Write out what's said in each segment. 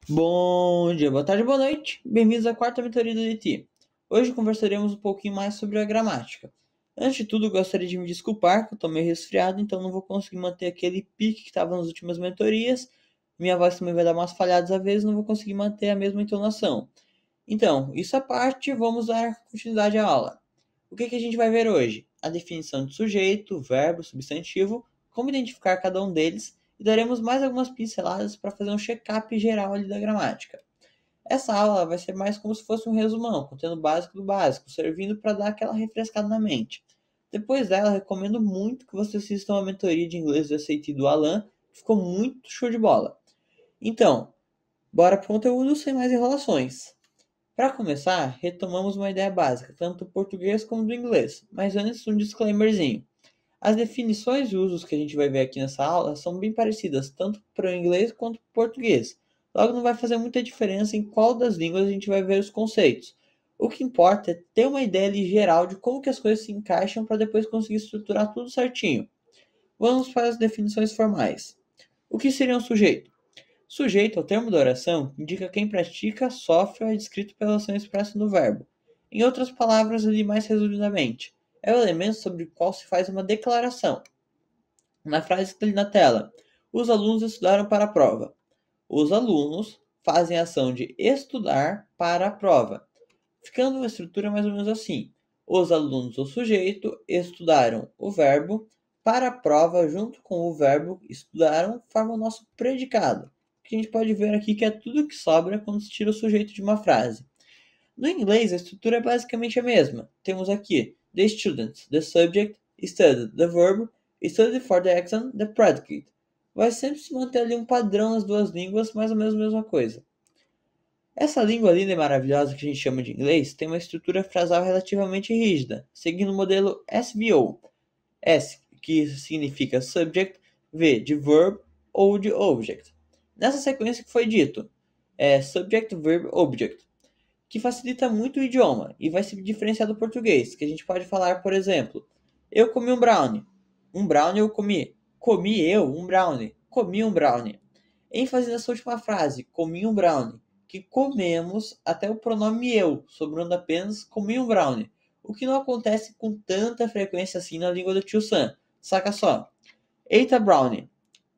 Bom dia, boa tarde, boa noite. Bem-vindos à quarta mentoria do DT. Hoje conversaremos um pouquinho mais sobre a gramática. Antes de tudo, gostaria de me desculpar que eu tô meio resfriado, então não vou conseguir manter aquele pique que estava nas últimas mentorias. Minha voz também vai dar umas falhadas às vezes, não vou conseguir manter a mesma entonação. Então, isso à parte, vamos dar continuidade à aula. O que a gente vai ver hoje? A definição de sujeito, verbo, substantivo, como identificar cada um deles e daremos mais algumas pinceladas para fazer um check-up geral ali da gramática. Essa aula vai ser mais como se fosse um resumão, contendo o básico do básico, servindo para dar aquela refrescada na mente. Depois dela, recomendo muito que você assista uma mentoria de inglês do SAT do Alan, que ficou muito show de bola. Então, bora pro conteúdo sem mais enrolações. Para começar, retomamos uma ideia básica, tanto do português como do inglês, mas antes um disclaimerzinho. As definições e usos que a gente vai ver aqui nessa aula são bem parecidas, tanto para o inglês quanto para o português. Logo, não vai fazer muita diferença em qual das línguas a gente vai ver os conceitos. O que importa é ter uma ideia ali geral de como que as coisas se encaixam para depois conseguir estruturar tudo certinho. Vamos para as definições formais. O que seria um sujeito? Sujeito, ao termo da oração, indica quem pratica, sofre ou é descrito pela ação expressa no verbo. Em outras palavras, ali mais resumidamente, é o elemento sobre o qual se faz uma declaração. Na frase que está ali na tela, os alunos estudaram para a prova. Os alunos fazem a ação de estudar para a prova, ficando uma estrutura mais ou menos assim. Os alunos, o sujeito, estudaram o verbo, para a prova, junto com o verbo estudaram, forma o nosso predicado, que a gente pode ver aqui que é tudo que sobra quando se tira o sujeito de uma frase. No inglês, a estrutura é basicamente a mesma. Temos aqui the student, the subject, studied, the verb, studied for the exam, the predicate. Vai sempre se manter ali um padrão nas duas línguas, mais ou menos a mesma coisa. Essa língua linda e maravilhosa que a gente chama de inglês tem uma estrutura frasal relativamente rígida, seguindo o modelo SVO. S, que significa subject, V, de verb ou de object. Nessa sequência que foi dito, é subject, verb, object, que facilita muito o idioma e vai se diferenciar do português, que a gente pode falar, por exemplo, eu comi um brownie. Um brownie eu comi. Comi eu um brownie. Comi um brownie. ênfase nessa última frase, comi um brownie, que comemos até o pronome eu, sobrando apenas comi um brownie, o que não acontece com tanta frequência assim na língua do tio Sam. Saca só. Eita brownie.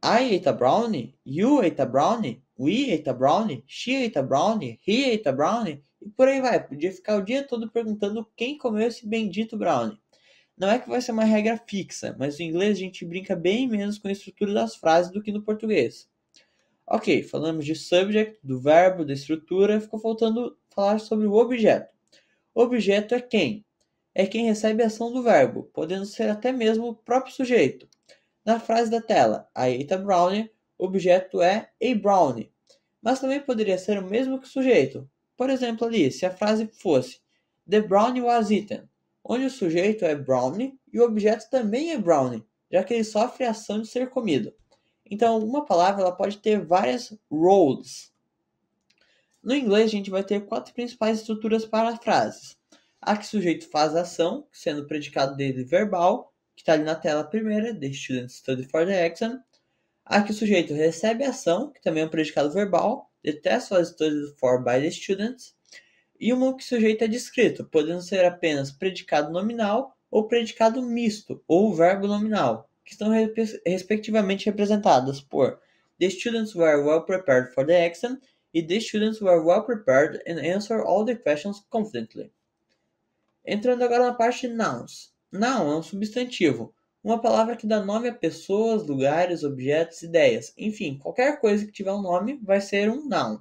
I ate a brownie, you ate a brownie, we ate a brownie, she ate a brownie, he ate a brownie, e por aí vai. Podia ficar o dia todo perguntando quem comeu esse bendito brownie. Não é que vai ser uma regra fixa, mas no inglês a gente brinca bem menos com a estrutura das frases do que no português. Ok, falamos de subject, do verbo, da estrutura, ficou faltando falar sobre o objeto. O objeto é quem? É quem recebe a ação do verbo, podendo ser até mesmo o próprio sujeito. Na frase da tela, I ate a brownie, o objeto é a brownie, mas também poderia ser o mesmo que o sujeito. Por exemplo, ali, se a frase fosse The brownie was eaten, onde o sujeito é brownie e o objeto também é brownie, já que ele sofre a ação de ser comido. Então, uma palavra ela pode ter várias roles. No inglês, a gente vai ter quatro principais estruturas para frases. A que o sujeito faz a ação, sendo o predicado dele verbal, que está ali na tela primeira, the student study for the exam. A que o sujeito recebe a ação, que também é um predicado verbal, the test was studied for by the students. E uma que o sujeito é descrito, podendo ser apenas predicado nominal ou predicado misto, ou verbo nominal, que estão respectivamente representadas por the students were well prepared for the exam e the students were well prepared and answered all the questions confidently. Entrando agora na parte de nouns. Noun é um substantivo, uma palavra que dá nome a pessoas, lugares, objetos, ideias. Enfim, qualquer coisa que tiver um nome vai ser um noun.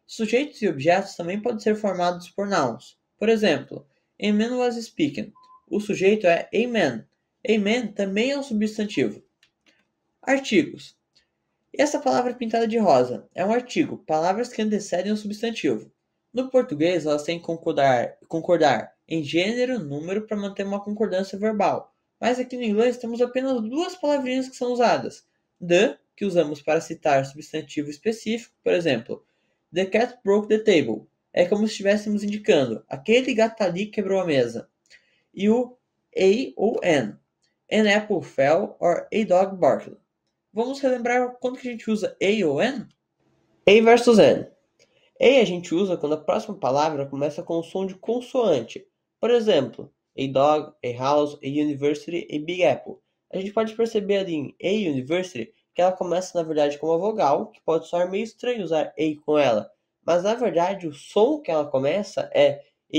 Sujeitos e objetos também podem ser formados por nouns. Por exemplo, a man was speaking. O sujeito é a man. A man também é um substantivo. Artigos. Essa palavra pintada de rosa é um artigo, palavras que antecedem o substantivo. No português, elas têm que concordar em gênero, número para manter uma concordância verbal. Mas aqui no inglês temos apenas duas palavrinhas que são usadas. The, que usamos para citar substantivo específico, por exemplo, the cat broke the table. É como se estivéssemos indicando, aquele gato ali quebrou a mesa. E o a ou an. An apple fell or a dog barked. Vamos relembrar quando que a gente usa a ou an? A versus an. A gente usa quando a próxima palavra começa com o som de consoante. Por exemplo, a dog, a house, a university, a big apple. A gente pode perceber ali em a university que ela começa na verdade com uma vogal, que pode soar meio estranho usar a com ela. Mas na verdade o som que ela começa é a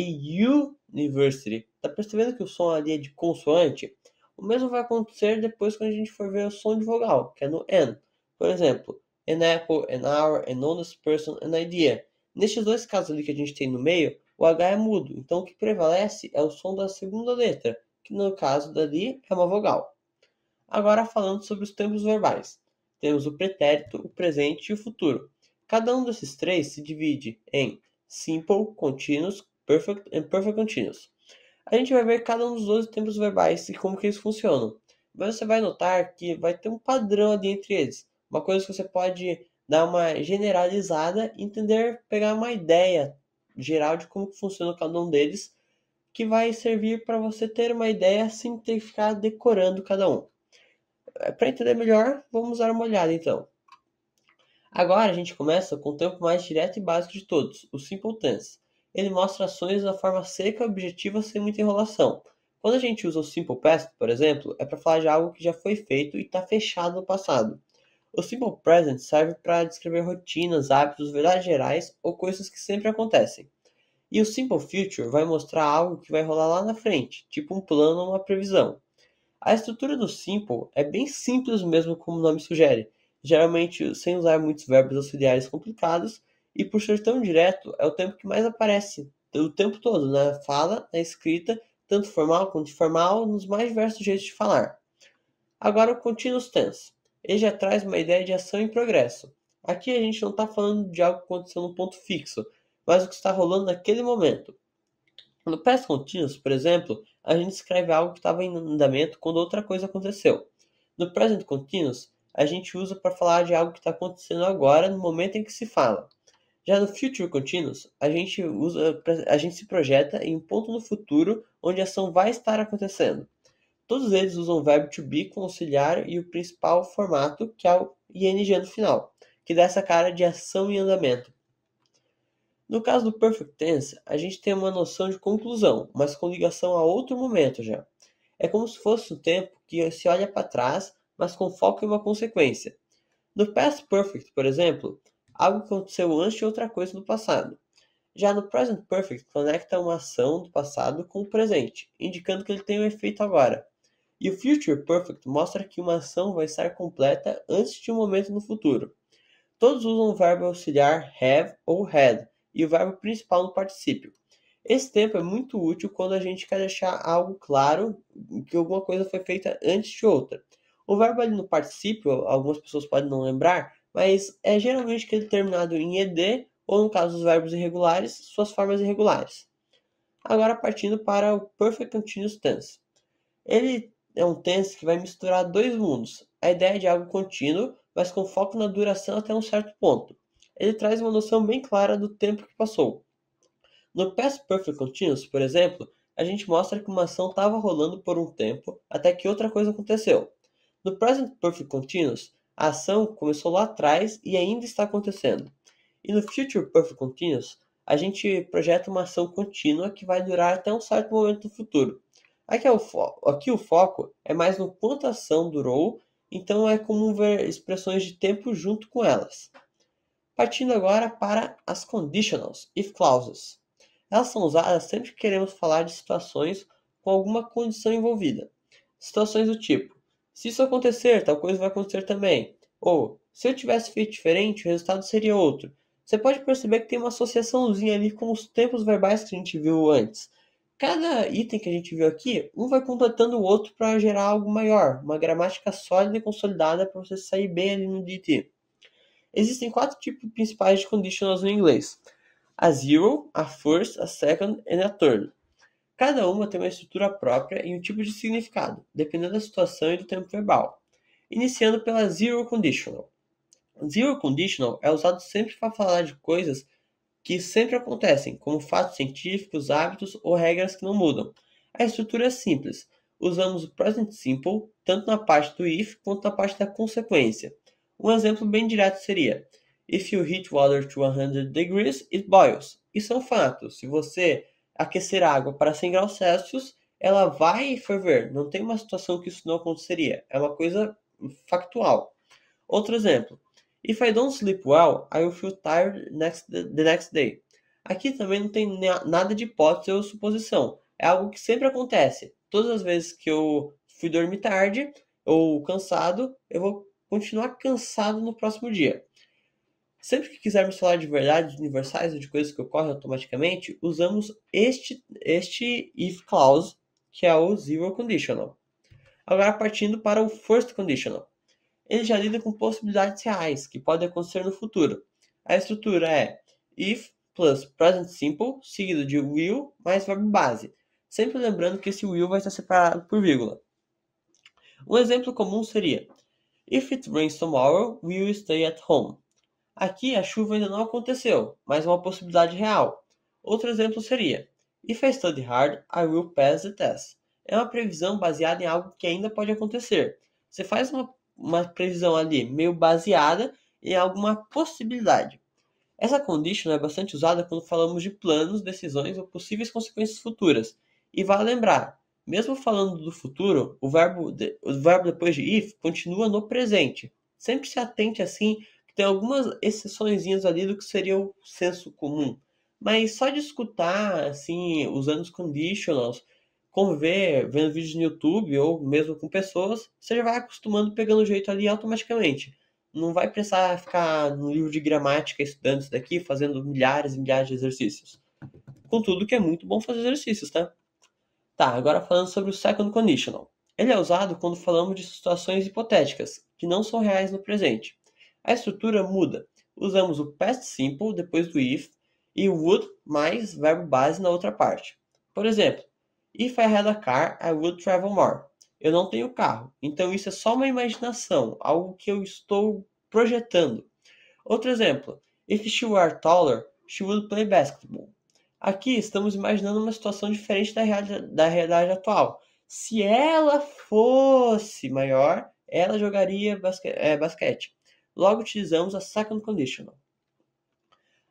university. Tá percebendo que o som ali é de consoante? O mesmo vai acontecer depois quando a gente for ver o som de vogal, que é no N. Por exemplo, an apple, an hour, an honest person, an idea. Nestes dois casos ali que a gente tem no meio, o H é mudo, então o que prevalece é o som da segunda letra, que no caso dali é uma vogal. Agora falando sobre os tempos verbais. Temos o pretérito, o presente e o futuro. Cada um desses três se divide em simple, continuous, perfect e perfect continuous. A gente vai ver cada um dos 12 tempos verbais e como que eles funcionam. Mas você vai notar que vai ter um padrão ali entre eles. Uma coisa que você pode dar uma generalizada e entender, pegar uma ideia geral de como que funciona cada um deles, que vai servir para você ter uma ideia sem ter que ficar decorando cada um. Para entender melhor, vamos dar uma olhada então. Agora a gente começa com o tempo mais direto e básico de todos, o Simple Tense. Ele mostra ações da forma seca e objetiva sem muita enrolação. Quando a gente usa o Simple Past, por exemplo, é para falar de algo que já foi feito e está fechado no passado. O Simple Present serve para descrever rotinas, hábitos, verdades gerais ou coisas que sempre acontecem. E o Simple Future vai mostrar algo que vai rolar lá na frente, tipo um plano ou uma previsão. A estrutura do Simple é bem simples mesmo, como o nome sugere, geralmente sem usar muitos verbos auxiliares complicados, e por ser tão direto, é o tempo que mais aparece o tempo todo, na fala, na escrita, tanto formal quanto informal, nos mais diversos jeitos de falar. Agora o Continuous Tense. Ele já traz uma ideia de ação em progresso. Aqui a gente não está falando de algo que aconteceu num ponto fixo, mas o que está rolando naquele momento. No Past Continuous, por exemplo, a gente escreve algo que estava em andamento quando outra coisa aconteceu. No Present Continuous, a gente usa para falar de algo que está acontecendo agora, no momento em que se fala. Já no Future Continuous, a gente se projeta em um ponto no futuro onde a ação vai estar acontecendo. Todos eles usam o verbo to be com auxiliar e o principal formato, que é o ing no final, que dá essa cara de ação em andamento. No caso do Perfect Tense, a gente tem uma noção de conclusão, mas com ligação a outro momento já. É como se fosse um tempo que se olha para trás, mas com foco em uma consequência. No Past Perfect, por exemplo, algo aconteceu antes de outra coisa no passado. Já no Present Perfect, conecta uma ação do passado com o presente, indicando que ele tem um efeito agora. E o Future Perfect mostra que uma ação vai estar completa antes de um momento no futuro. Todos usam o verbo auxiliar have ou had e o verbo principal no particípio. Esse tempo é muito útil quando a gente quer deixar algo claro que alguma coisa foi feita antes de outra. O verbo ali no particípio, algumas pessoas podem não lembrar, mas é geralmente aquele terminado em ed ou, no caso dos verbos irregulares, suas formas irregulares. Agora partindo para o Perfect Continuous Tense. Ele é um tense que vai misturar dois mundos, a ideia de algo contínuo, mas com foco na duração até um certo ponto. Ele traz uma noção bem clara do tempo que passou. No Past Perfect Continuous, por exemplo, a gente mostra que uma ação estava rolando por um tempo até que outra coisa aconteceu. No Present Perfect Continuous, a ação começou lá atrás e ainda está acontecendo. E no Future Perfect Continuous, a gente projeta uma ação contínua que vai durar até um certo momento no futuro. Aqui o foco é mais no quanto a ação durou, então é comum ver expressões de tempo junto com elas. Partindo agora para as conditionals, if clauses. Elas são usadas sempre que queremos falar de situações com alguma condição envolvida. Situações do tipo: se isso acontecer, tal coisa vai acontecer também. Ou, se eu tivesse feito diferente, o resultado seria outro. Você pode perceber que tem uma associaçãozinha ali com os tempos verbais que a gente viu antes. Cada item que a gente viu aqui, um vai completando o outro para gerar algo maior, uma gramática sólida e consolidada para você sair bem ali no DT. Existem 4 tipos principais de conditionals no inglês: a zero, a first, a second e a third. Cada uma tem uma estrutura própria e um tipo de significado, dependendo da situação e do tempo verbal. Iniciando pela zero conditional. Zero conditional é usado sempre para falar de coisas que sempre acontecem, como fatos científicos, hábitos ou regras que não mudam. A estrutura é simples. Usamos o present simple tanto na parte do if quanto na parte da consequência. Um exemplo bem direto seria: If you heat water to 100 degrees, it boils. Isso é um fato. Se você aquecer a água para 100 graus Celsius, ela vai ferver. Não tem uma situação que isso não aconteceria. É uma coisa factual. Outro exemplo. If I don't sleep well, I will feel tired the next day. Aqui também não tem nada de hipótese ou suposição. É algo que sempre acontece. Todas as vezes que eu fui dormir tarde ou cansado, eu vou continuar cansado no próximo dia. Sempre que quisermos falar de verdades universais ou de coisas que ocorrem automaticamente, usamos este if clause, que é o zero conditional. Agora partindo para o first conditional. Ele já lida com possibilidades reais, que podem acontecer no futuro. A estrutura é if plus present simple, seguido de will mais verbo base. Sempre lembrando que esse will vai estar separado por vírgula. Um exemplo comum seria If it rains tomorrow, will you stay at home? Aqui a chuva ainda não aconteceu, mas é uma possibilidade real. Outro exemplo seria If I study hard, I will pass the test. É uma previsão baseada em algo que ainda pode acontecer. Você faz uma previsão ali meio baseada em alguma possibilidade. Essa condition é bastante usada quando falamos de planos, decisões ou possíveis consequências futuras. E vale lembrar, mesmo falando do futuro, o verbo depois de if continua no presente. Sempre se atente assim, que tem algumas exceçõezinhas ali do que seria o senso comum. Mas só de escutar, assim, usando os conditionals, conviver, vendo vídeos no YouTube ou mesmo com pessoas, você já vai acostumando, pegando o jeito ali automaticamente. Não vai precisar ficar no livro de gramática estudando isso daqui, fazendo milhares e milhares de exercícios. Contudo que é muito bom fazer exercícios, tá? Tá, agora falando sobre o second conditional. Ele é usado quando falamos de situações hipotéticas, que não são reais no presente. A estrutura muda. Usamos o past simple depois do if e o would mais verbo base na outra parte. Por exemplo, if I had a car, I would travel more. Eu não tenho carro, então isso é só uma imaginação, algo que eu estou projetando. Outro exemplo, if she were taller, she would play basketball. Aqui estamos imaginando uma situação diferente da realidade atual. Se ela fosse maior, ela jogaria basquete. Logo utilizamos a second conditional.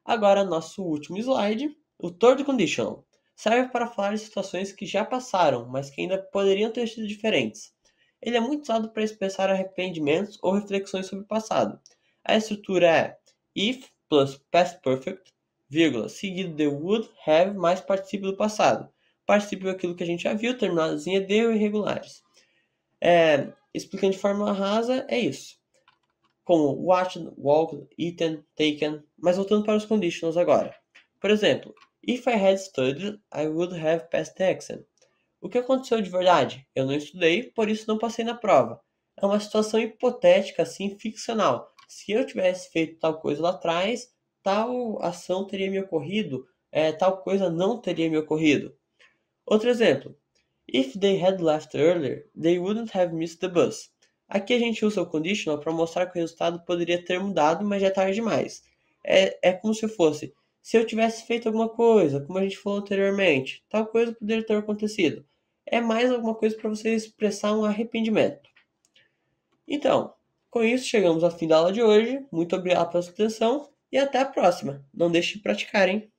Agora, nosso último slide, o third conditional. Serve para falar de situações que já passaram, mas que ainda poderiam ter sido diferentes. Ele é muito usado para expressar arrependimentos ou reflexões sobre o passado. A estrutura é if plus past perfect, vírgula, seguido de would have mais particípio do passado. Particípio é aquilo que a gente já viu, terminados em ed ou irregulares. Explicando de forma rasa, é isso. Como watched, walked, eaten, taken. Mas voltando para os conditionals agora. Por exemplo, if I had studied, I would have passed the exam. O que aconteceu de verdade? Eu não estudei, por isso não passei na prova. É uma situação hipotética, assim, ficcional. Se eu tivesse feito tal coisa lá atrás, tal ação teria me ocorrido, tal coisa não teria me ocorrido. Outro exemplo. If they had left earlier, they wouldn't have missed the bus. Aqui a gente usa o conditional para mostrar que o resultado poderia ter mudado, mas já é tarde demais. É como se fosse, se eu tivesse feito alguma coisa, como a gente falou anteriormente, tal coisa poderia ter acontecido. É mais alguma coisa para você expressar um arrependimento. Então, com isso chegamos ao fim da aula de hoje. Muito obrigado pela sua atenção e até a próxima. Não deixe de praticar, hein?